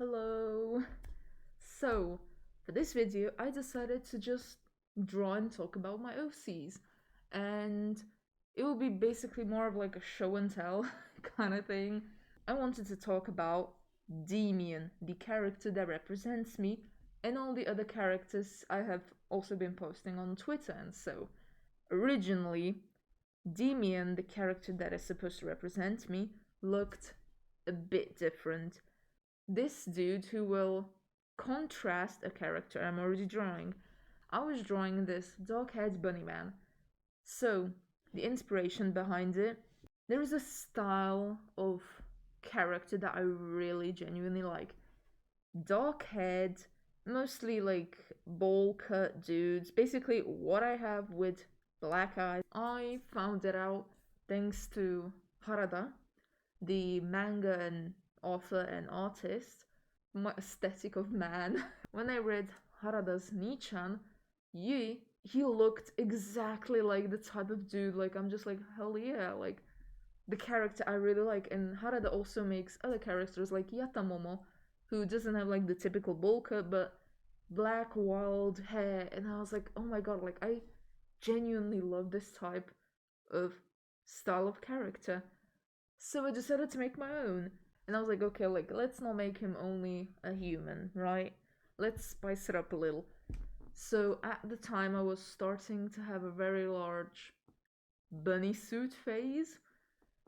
Hello. So, for this video, I decided to just draw and talk about my OCs. And it will be basically more of like a show and tell kind of thing. I wanted to talk about Daemian, the character that represents me, and all the other characters I have also been posting on Twitter and so. Originally, Daemian, the character that is supposed to represent me, looked a bit different. This dude who will contrast a character I'm already drawing. I was drawing this dog-haired bunny man. So, the inspiration behind it, there is a style of character that I really genuinely like. Dark-haired, mostly like bowl-cut dudes. Basically, what I have with black eyes. I found it out thanks to Harada, the manga and author and artist, my aesthetic of man. When I read Harada's Nichan, he looked exactly like the type of dude, like I'm just like, hell yeah, like the character I really like. And Harada also makes other characters like Yatamomo, who doesn't have like the typical bowl cut, but black wild hair. And I was like, oh my god, like I genuinely love this type of style of character. So I decided to make my own. And I was like, okay, like, let's not make him only a human, right? Let's spice it up a little. So at the time, I was starting to have a very large bunny suit phase.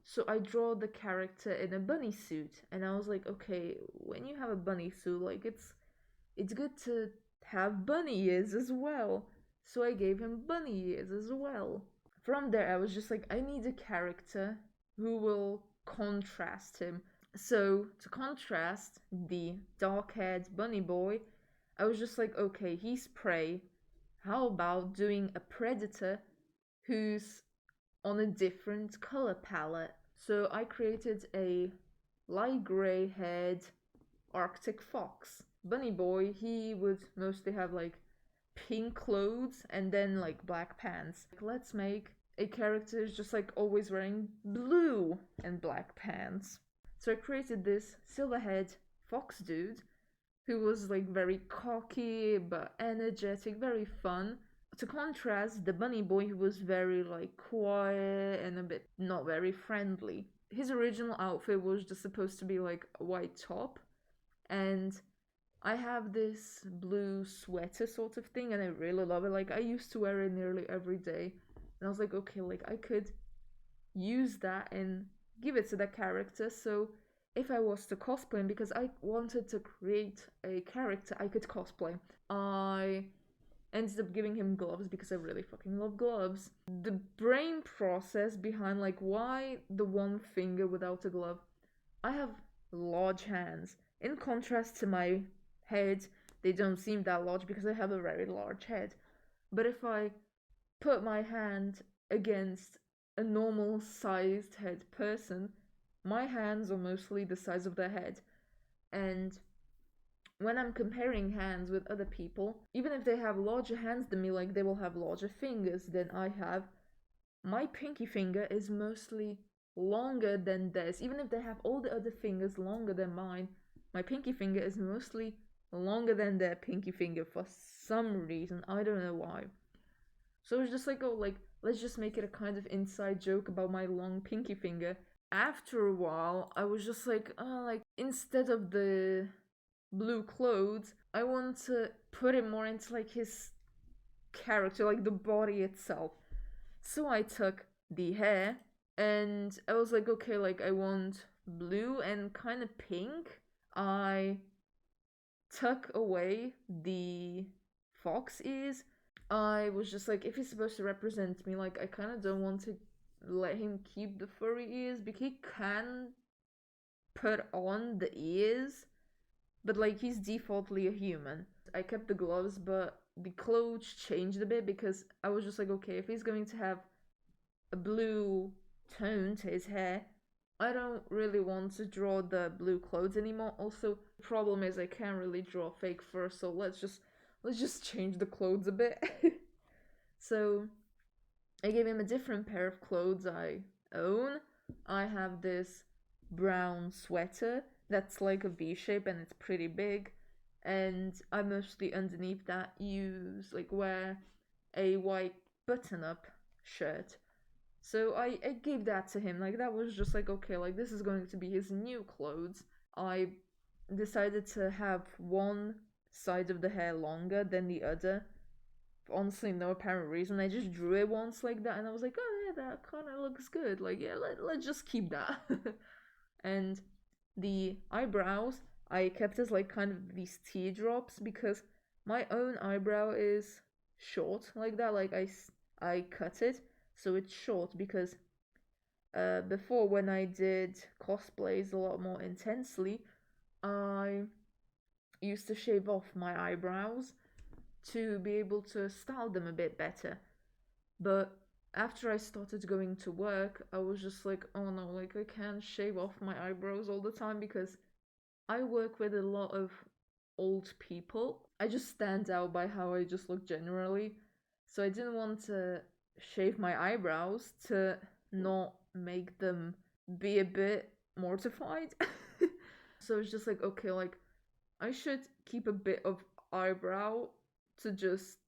So I draw the character in a bunny suit. And I was like, okay, when you have a bunny suit, like, it's good to have bunny ears as well. So I gave him bunny ears as well. From there, I was just like, I need a character who will contrast him. So, to contrast the dark haired bunny boy, I was just like, okay, he's prey. How about doing a predator who's on a different color palette? So, I created a light gray haired Arctic fox. Bunny boy, he would mostly have like pink clothes and then like black pants. Let's make a character who's just like always wearing blue and black pants. So I created this silver-haired fox dude who was like very cocky but energetic, very fun. To contrast the bunny boy who was very like quiet and a bit not very friendly. His original outfit was just supposed to be like a white top, and I have this blue sweater sort of thing and I really love it. Like I used to wear it nearly every day. And I was like, okay, like I could use that and give it to that character. So if I was to cosplay him, because I wanted to create a character I could cosplay, I ended up giving him gloves because I really fucking love gloves. The brain process behind like why the one finger without a glove. I have large hands. In contrast to my head, they don't seem that large because I have a very large head. But if I put my hand against a normal sized head person, my hands are mostly the size of their head. And when I'm comparing hands with other people, even if they have larger hands than me, like they will have larger fingers than I have, my pinky finger is mostly longer than theirs. Even if they have all the other fingers longer than mine, my pinky finger is mostly longer than their pinky finger for some reason. I don't know why. So it's just like, oh, like, let's just make it a kind of inside joke about my long pinky finger. After a while, I was just like, oh, like, instead of the blue clothes, I want to put it more into like his character, like the body itself. So I took the hair and I was like, okay, like I want blue and kind of pink. I took away the fox ears. I was just like, if he's supposed to represent me, like I kind of don't want to let him keep the furry ears because he can put on the ears, but like he's defaultly a human. I kept the gloves, but the clothes changed a bit because I was just like, okay, if he's going to have a blue tone to his hair, I don't really want to draw the blue clothes anymore. Also, the problem is I can't really draw fake fur, so let's just change the clothes a bit. So I gave him a different pair of clothes I own. I have this brown sweater that's like a V shape and it's pretty big. And I mostly underneath that use like wear a white button up shirt. So I gave that to him. Like that was just like okay, like this is going to be his new clothes. I decided to have one side of the hair longer than the other. For honestly, no apparent reason. I just drew it once like that, and I was like, oh yeah, that kind of looks good. Like yeah, let's just keep that. And the eyebrows I kept as like kind of these teardrops because my own eyebrow is short like that. Like I cut it so it's short because before when I did cosplays a lot more intensely, I used to shave off my eyebrows to be able to style them a bit better. But after I started going to work, I was just like, oh no, like I can't shave off my eyebrows all the time because I work with a lot of old people. I just stand out by how I just look generally. So I didn't want to shave my eyebrows to not make them be a bit mortified. So it's just like, okay, like I should keep a bit of eyebrow to just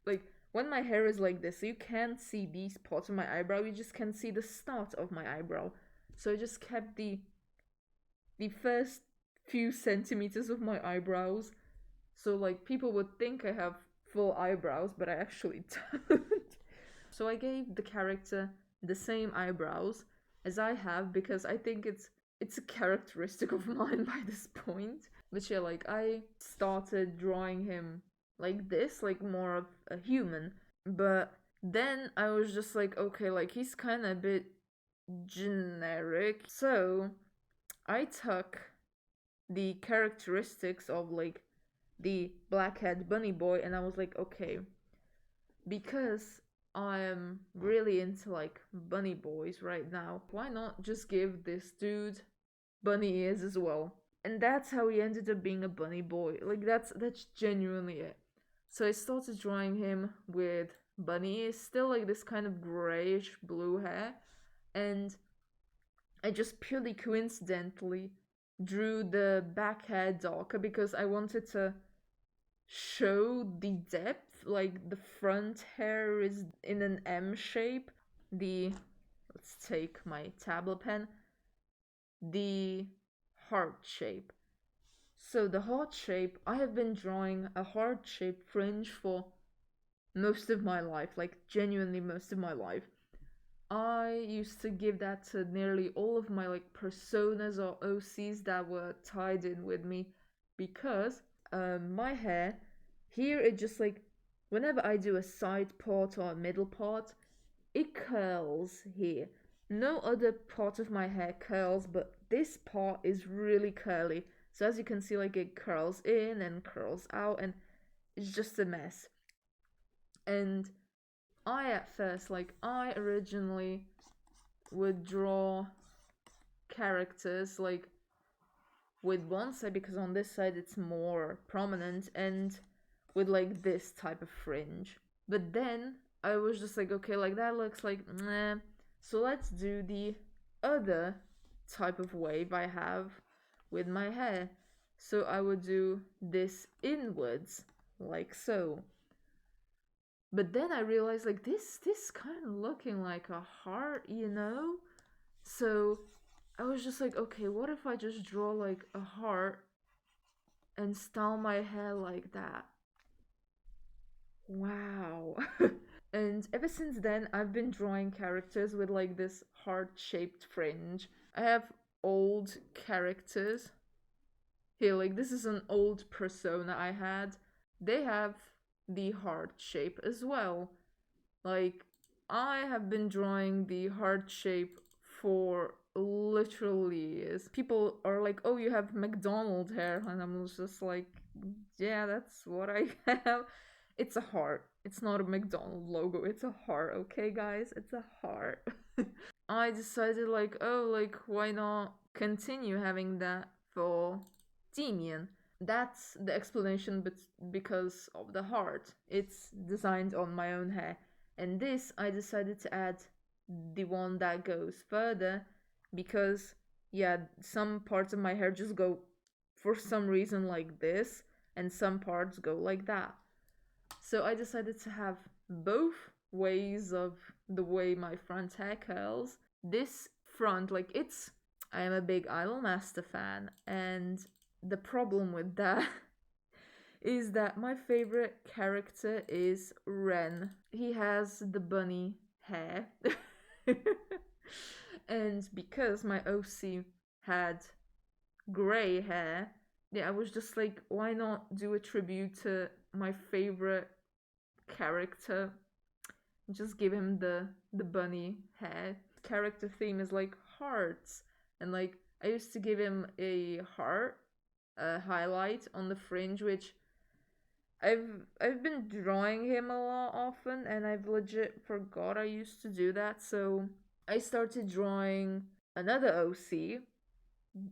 like when my hair is like this, so you can't see these parts of my eyebrow, you just can see the start of my eyebrow. So I just kept the first few centimeters of my eyebrows. So like people would think I have full eyebrows, but I actually don't. So I gave the character the same eyebrows as I have because I think it's a characteristic of mine by this point. But yeah, like I started drawing him like this, like more of a human. But then I was just like, okay, like he's kind of a bit generic. So I took the characteristics of like the blackhead bunny boy and I was like, okay, because I am really into like bunny boys right now, why not just give this dude bunny ears as well? And that's how he ended up being a bunny boy. Like that's genuinely it. So I started drawing him with bunny ears, still like this kind of grayish blue hair, and I just purely coincidentally drew the back hair darker because I wanted to show the depth. Like the front hair is in an M shape. Let's take my tablet pen. The heart shape. So the heart shape, I have been drawing a heart shape fringe for most of my life, like genuinely most of my life. I used to give that to nearly all of my like personas or OCs that were tied in with me because my hair here it just like whenever I do a side part or a middle part, it curls here. No other part of my hair curls, but this part is really curly. So as you can see, like it curls in and curls out, and it's just a mess. And I at first, like I originally would draw characters like with one side because on this side it's more prominent and with like this type of fringe. But then I was just like, okay, like that looks like nah. So let's do the other type of wave I have with my hair. So I would do this inwards, like so. But then I realized like this kind of looking like a heart, you know? So I was just like, okay, what if I just draw like a heart and style my hair like that? Wow. And ever since then, I've been drawing characters with like this heart shaped fringe. I have old characters. Here, like this is an old persona I had. They have the heart shape as well. Like, I have been drawing the heart shape for literally years. People are like, oh, you have McDonald hair. And I'm just like, yeah, that's what I have. It's a heart. It's not a McDonald logo. It's a heart, okay, guys? It's a heart. I decided, like, oh, like, why not continue having that for Daemian? That's the explanation, but because of the heart. It's designed on my own hair. And this, I decided to add the one that goes further because yeah, some parts of my hair just go for some reason like this, and some parts go like that. So I decided to have both ways of the way my front hair curls. This front, like it's, I am a big Idol Master fan, and the problem with that is that my favorite character is Ren. He has the bunny hair. And because my OC had gray hair, yeah, I was just like, why not do a tribute to my favorite character? Just give him the bunny hair. Character theme is like hearts, and like I used to give him a heart highlight on the fringe, which I've been drawing him a lot often, and I've legit forgot I used to do that. So I started drawing another OC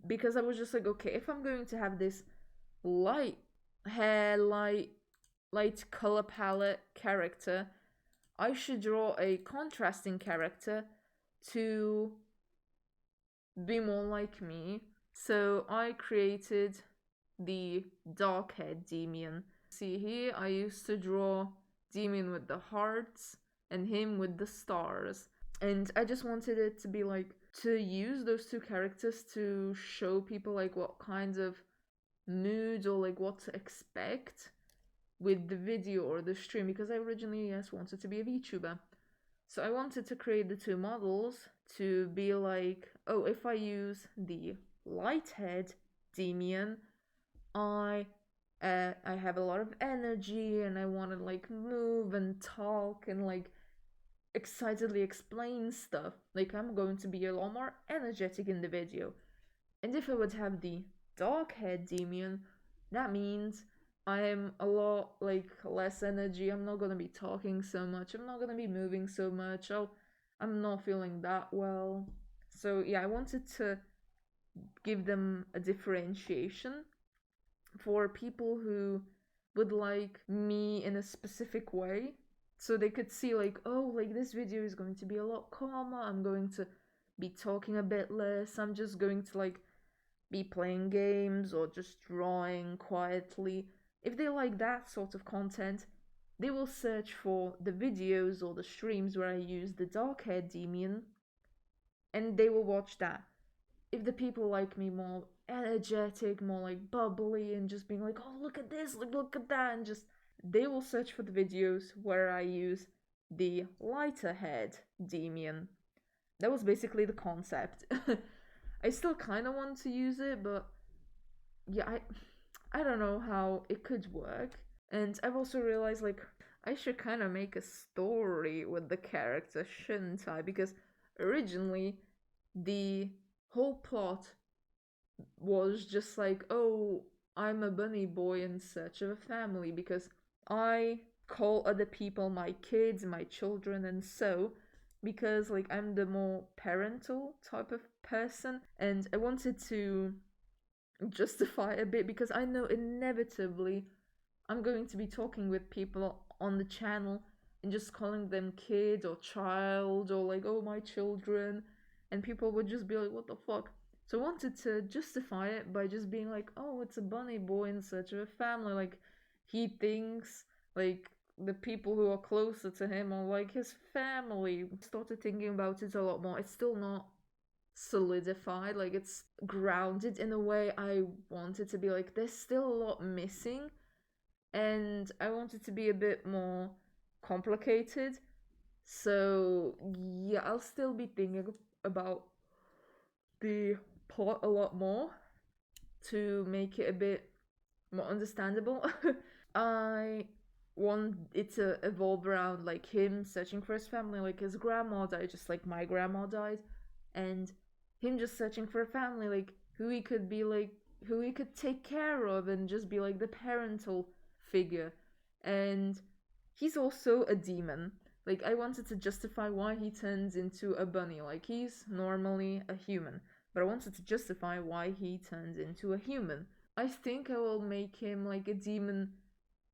because I was just like, okay, if I'm going to have this light hair, light color palette character, I should draw a contrasting character to be more like me. So I created the dark haired Daemian. See here, I used to draw Daemian with the hearts and him with the stars. And I just wanted it to be like, to use those two characters to show people like what kinds of mood or like what to expect with the video or the stream, because I originally, yes, wanted to be a VTuber. So I wanted to create the two models to be like, oh, if I use the light head Daemian, I I have a lot of energy and I want to like move and talk and like excitedly explain stuff. Like I'm going to be a lot more energetic in the video. And if I would have the dark haired Daemian, that means I'm a lot like less energy. I'm not gonna be talking so much. I'm not gonna be moving so much. I'm not feeling that well. So yeah, I wanted to give them a differentiation for people who would like me in a specific way, so they could see like, oh, like this video is going to be a lot calmer. I'm going to be talking a bit less. I'm just going to like be playing games or just drawing quietly. If they like that sort of content, they will search for the videos or the streams where I use the dark haired Daemian, and they will watch that. If the people like me more energetic, more like bubbly, and just being like, oh, look at this, like, look at that, and just, they will search for the videos where I use the lighter haired Daemian. That was basically the concept. I still kind of want to use it, but yeah, I don't know how it could work. And I've also realized like I should kind of make a story with the character, shouldn't I? Because originally the whole plot was just like, oh, I'm a bunny boy in search of a family because I call other people my kids, my children, and so because like I'm the more parental type of person, and I wanted to justify a bit because I know inevitably I'm going to be talking with people on the channel and just calling them kid or child or like, oh, my children. And people would just be like, what the fuck? So I wanted to justify it by just being like, oh, it's a bunny boy in search of a family. Like, he thinks, like, the people who are closer to him are like his family. Started thinking about it a lot more. It's still not solidified, like, it's grounded in a way I want it to be. Like, there's still a lot missing and I want it to be a bit more complicated. So yeah, I'll still be thinking about the plot a lot more to make it a bit more understandable. I want it to evolve around like him searching for his family, like his grandma died just like my grandma died, and him just searching for a family, like who he could be, like who he could take care of and just be like the parental figure. And he's also a demon. Like I wanted to justify why he turns into a bunny. Like he's normally a human, but I wanted to justify why he turns into a human. I think I will make him like a demon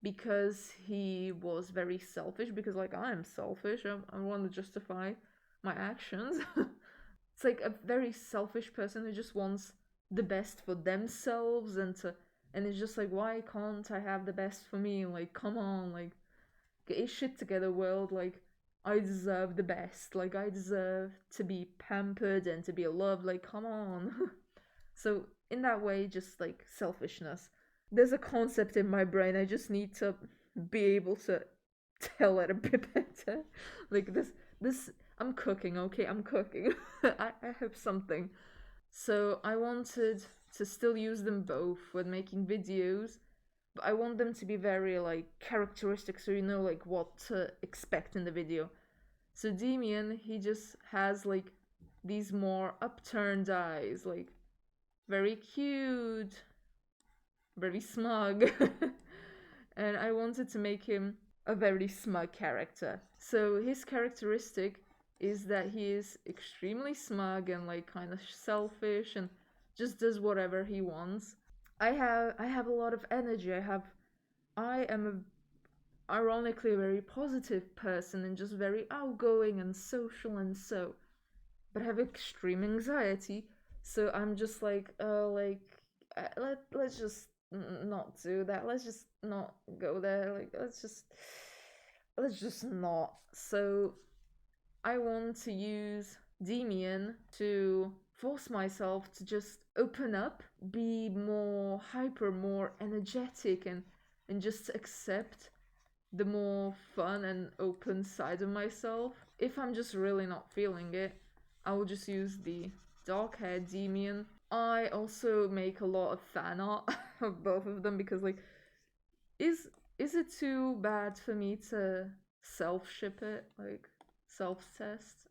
because he was very selfish, because like I'm selfish. I want to justify my actions. it's like a very selfish person who just wants the best for themselves, and it's just like, why can't I have the best for me? Like, come on, like, get your shit together, world. Like, I deserve the best. Like, I deserve to be pampered and to be loved. Like, come on. So in that way, just like selfishness. There's a concept in my brain. I just need to be able to tell it a bit better. Like this. I'm cooking. Okay, I'm cooking. I have something. So I wanted to still use them both when making videos, but I want them to be very like characteristic, so you know like what to expect in the video. So Daemian, he just has like these more upturned eyes, like very cute, very smug. And I wanted to make him a very smug character. So his characteristic is that he is extremely smug and like kind of selfish and just does whatever he wants. I have a lot of energy. I am ironically a very positive person and just very outgoing and social and so, but I have extreme anxiety. So I'm just like let's just not do that. Let's just not go there. Like let's just not. So I want to use Demian to force myself to just open up, be more hyper, more energetic, and just accept the more fun and open side of myself. If I'm just really not feeling it, I will just use the dark haired Daemian. I also make a lot of fan art of both of them because like is it too bad for me to self ship it? Like self test?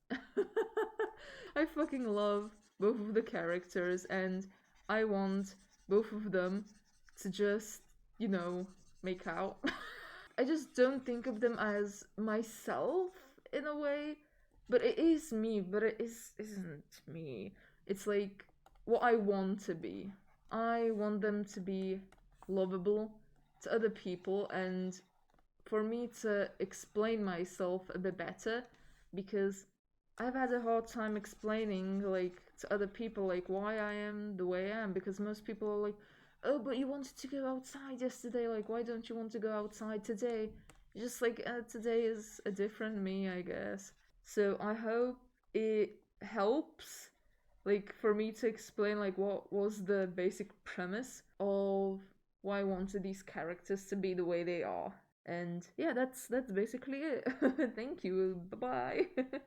I fucking love both of the characters and I want both of them to just, make out. I just don't think of them as myself in a way, but it is me, but isn't me. It's like what I want to be. I want them to be lovable to other people and for me to explain myself a bit better because I've had a hard time explaining like to other people like why I am the way I am because most people are like, "Oh, but you wanted to go outside yesterday. Like why don't you want to go outside today?" Just like today is a different me, I guess. So I hope it helps like for me to explain like what was the basic premise of why I wanted these characters to be the way they are. And yeah, that's basically it. Thank you. Bye bye.